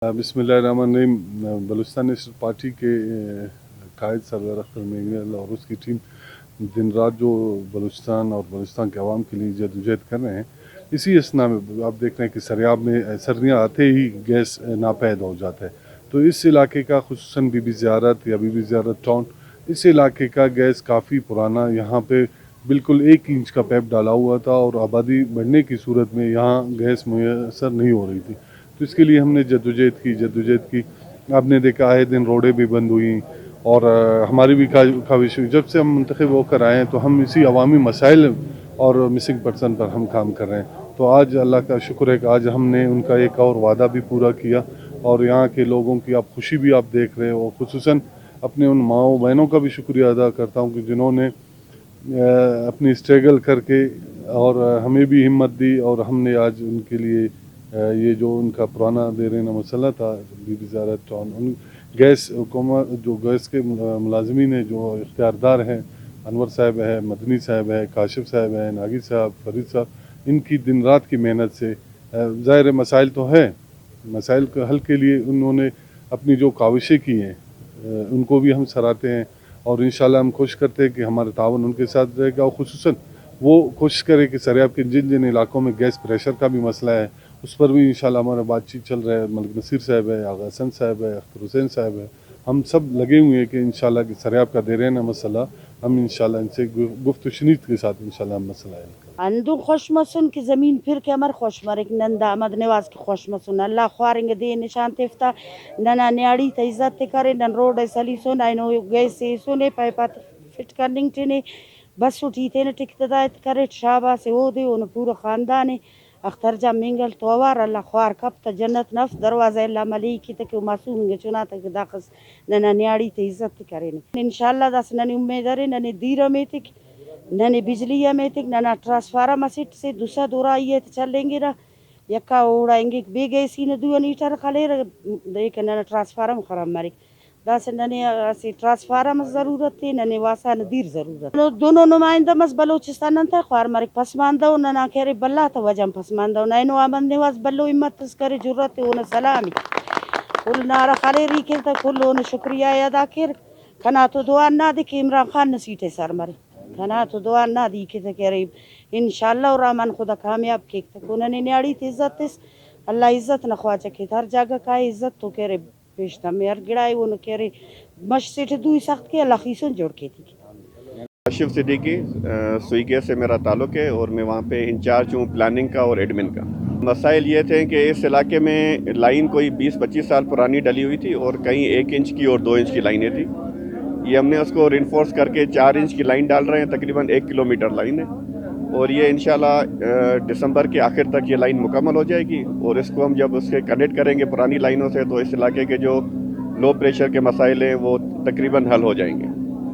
बिस्मिल्लाहिर्रहमानिर्रहीम। Balochistan national party के कायद सरदार अख्तर मेंगल और उसकी टीम दिन रात जो बलूचिस्तान और बलूचिस्तान के अवाम के लिए जदोजहद कर रहे हैं, इसी असना में आप देख रहे हैं कि सरियाब में सर्दियाँ आते ही गैस नापैद हो जाता है। तो इस इलाके का खुसूसन बीबी ज़ियारत या बीबी ज़ियारत टाउन, इस इलाके का गैस काफ़ी पुराना, यहाँ पे बिल्कुल 1 इंच का पाइप डाला हुआ था और आबादी बढ़ने की सूरत में यहाँ गैस मुयसर नहीं हो रही थी। तो इसके लिए हमने जद्दोजहद की। आपने देखा आए दिन रोडें भी बंद हुई और हमारी भी ख्वाहिश हुई। जब से हम मुंतखब होकर आए हैं तो हम इसी अवामी मसाइल और मिसिंग पर्सन पर हम काम कर रहे हैं। तो आज अल्लाह का शुक्र है कि आज हमने उनका एक और वादा भी पूरा किया और यहाँ के लोगों की आप खुशी भी आप देख रहे हो। खुसूसन अपने उन माओ बहनों का भी शुक्रिया अदा करता हूँ कि जिन्होंने अपनी स्ट्रगल करके और हमें भी हिम्मत दी और हमने आज उनके लिए ये जो उनका पुराना देरीना मसला था बीबी ज़ियारत टाउन, उन गैस हुकूमत जो गैस के मुलाजमीन हैं, जो इख्तियारदार हैं, अनवर साहब है, मदनी साहब है, काशिफ साहब है, नागी साहब, फरीद साहब, इनकी दिन रात की मेहनत से ज़ाहिर मसाइल तो है, मसाइल के हल के लिए उन्होंने अपनी जो काविशें की हैं उनको भी हम सराहते हैं और इंशाल्लाह हम कोशिश करते हैं कि हमारा तावन उनके साथ रहेगा। और खुसूसन वो कोशिश करे कि सरियाब के जिन जिन इलाकों में गैस प्रेशर का भी मसला है उस पर भी इंशाल्लाह हमारा बातचीत चल रहा है। मलिक नसीर साहब है, आगा हसन साहब है, अख्तर हुसैन साहब है, हम सब लगे हुए हैं कि इंशाल्लाह कि सरियाब का देरीना मसला हम इंशाल्लाह इनसे गुफ्त शनीद के साथ इंशाल्लाह हम मसला हल करें। اندو خوش مسون که زمین پیر که امر خوش مرک ننده آمد نواز که خوش مسون الله خوارنگ دی نشان تفتا ننا نیاری تا عزت کرے نن روڈ سلیسون اینو گیس سونے پایپات فٹ کرنگ چنے بس اٹھی تے نے ٹک ہدایت کرے شابا سے وہ دے ان پورا خاندان اختر جا منگل توار اللہ خوار کب تا جنت نفس دروازہ اللہ ملیکی تک معصوم گے چنا تک داخس ننا نیاری تا عزت کرے انشاءاللہ داس ننی امیدارے ننی دیر میں تک ننے بجلی میں تک ننا ٹرانسفارم سیٹ سے دوسرا دورا یہ چلیں گے نا یکا اڑائیں گے بے گئے سی نے دو نیٹر کھلے دیکھ ننا ٹرانسفارم خراب مارک داس ننے سی ٹرانسفارم ضرورت ہے ننے واسا ندیر ضرورت دونوں نمائندہ مس بلوچستان انتا خوار مارک پسماندہ ننا کہرے بلا تا وجم پسماندہ نینو آمن نواز بلو امت کرے جرت ہے سلامی کل نارا خالے ری کھلتا کل شکریہ ادا کر کنا تو دعا نہ دے کہ عمران خان نسیٹے سر مارے کنا تو دعا نہ دی کہ کرے انشاءاللہ اور رحمان خدا کامیاب کے تکون نے نیاڑی عزت اللہ عزت نہ خواجہ کے ہر جگہ کا عزت تو کرے پیشتا میر گڑائے وہ کرے مش سے دو سخت کے اللہ خیسون جوڑ کے تھی کاشف صدیقی سوئیگے سے میرا تعلق ہے اور میں وہاں پہ انچارج ہوں پلاننگ کا اور ایڈمن کا۔ مسائل یہ تھے کہ اس علاقے میں لائن کوئی 20-25 سال پرانی ڈلی ہوئی تھی اور کہیں 1 انچ کی اور 2 انچ کی لائنیں تھیں۔ یہ ہم نے اس کو رینفورس کر کے 4 انچ کی لائن ڈال رہے ہیں، تقریباً 1 کلومیٹر لائن ہے اور یہ انشاءاللہ دسمبر کے آخر تک یہ لائن مکمل ہو جائے گی اور اس کو ہم جب اس کے کنیکٹ کریں گے پرانی لائنوں سے تو اس علاقے کے جو لو پریشر کے مسائل ہیں وہ تقریباً حل ہو جائیں گے۔